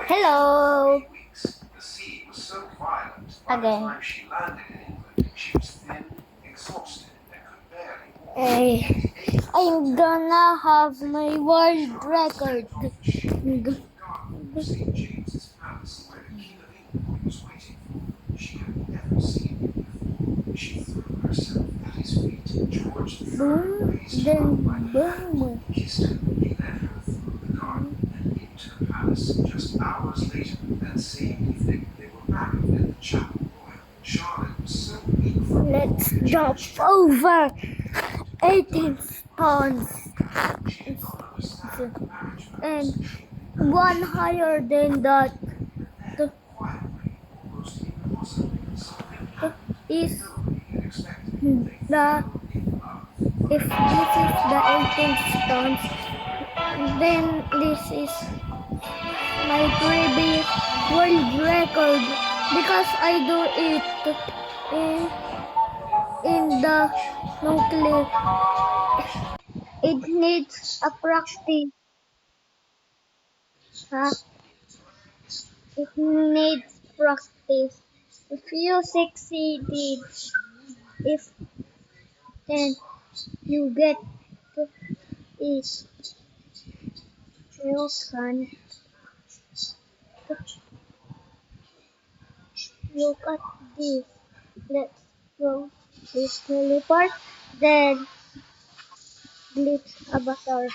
Hello. The sea was so violent, by the Again. time she landed in England, she was thin, exhausted, and could barely walk. I'm gonna have my world record. St. James's Palace, where the King of England was waiting for her. She had never seen him before. She threw herself at his feet. George III Boom, raised her then up by the hand, boom. kissed her. He led her through the garden and into the palace. Just hours later, that same evening, they were married at the Chapel Royal. Charlotte was so weak from Let's old age jump that she over 18 stones did not understand the marriage and vows. one higher than that. The, Quietly, almost impossibly, something happened. is Nobody had expected. They the fell in love. if this is the 18 stones, then this is my previous world record because I do it in the nuclear. It needs a practice. Huh? It needs practice. If you succeeded, if then you get it, you can look at this. Let's go this teleport. Then glitch avatar.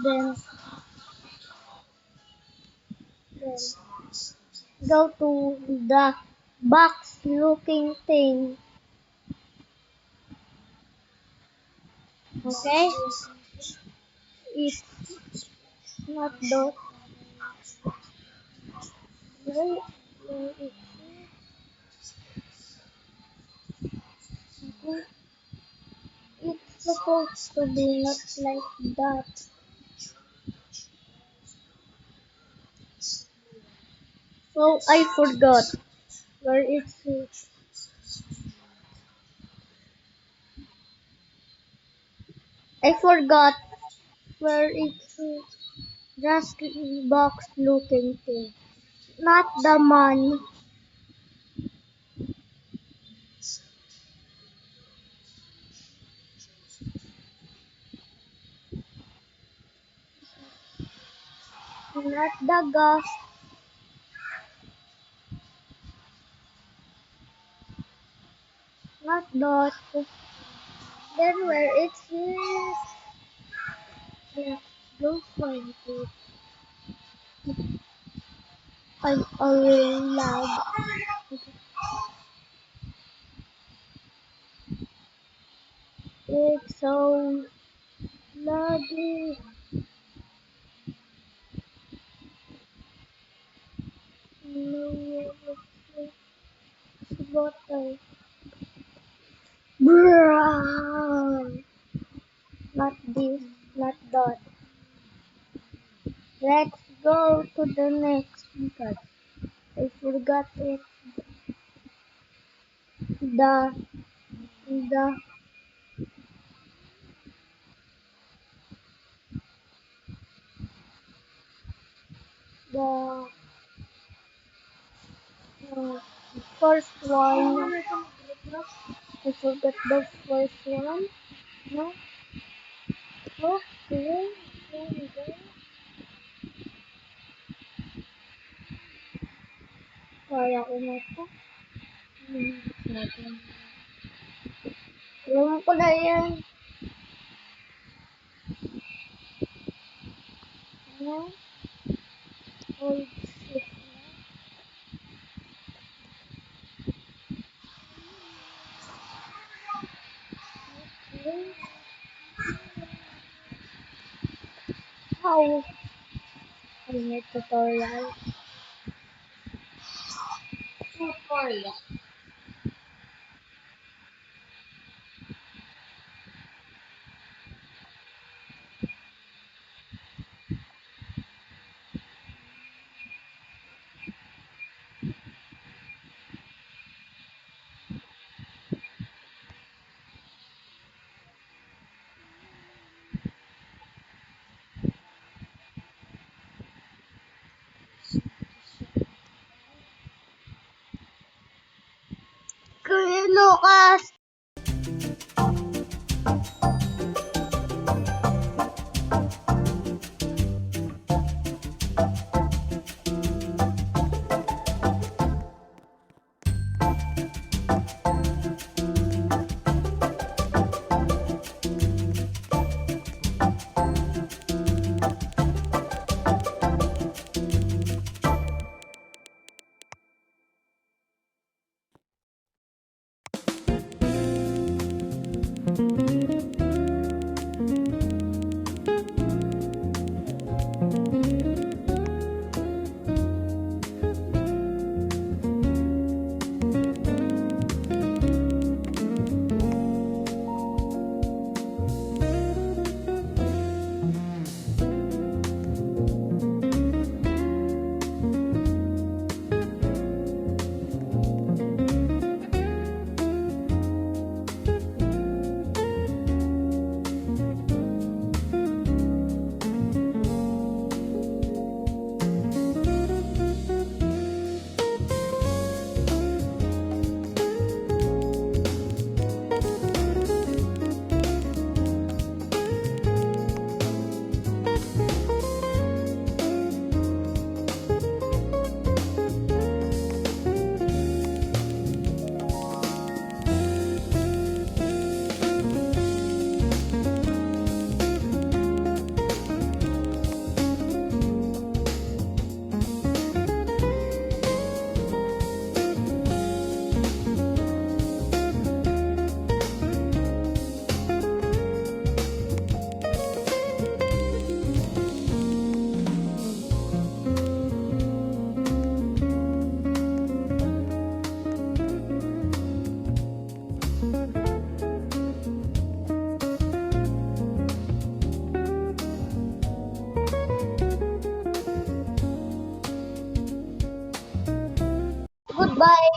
Then then go to the box looking thing. Okay? It's not those. Where is it? It's supposed to be not like that. So I forgot. Where is it? I forgot where it's just box looking thing. Not the man. Not the gas. Not that. Then where it's here. Let's go find it. I'm already lag. It's so laggy. No, it's water. Bruh. Not this, not that. Let's go to the next because I forgot it. The the the first one. I forgot the first one. No. Okay. Kaya ko na ito. Alam ko na yan. Ano? Hold shift na. Okay. How? I need tutorial. Tutorial. bukas. Goodbye.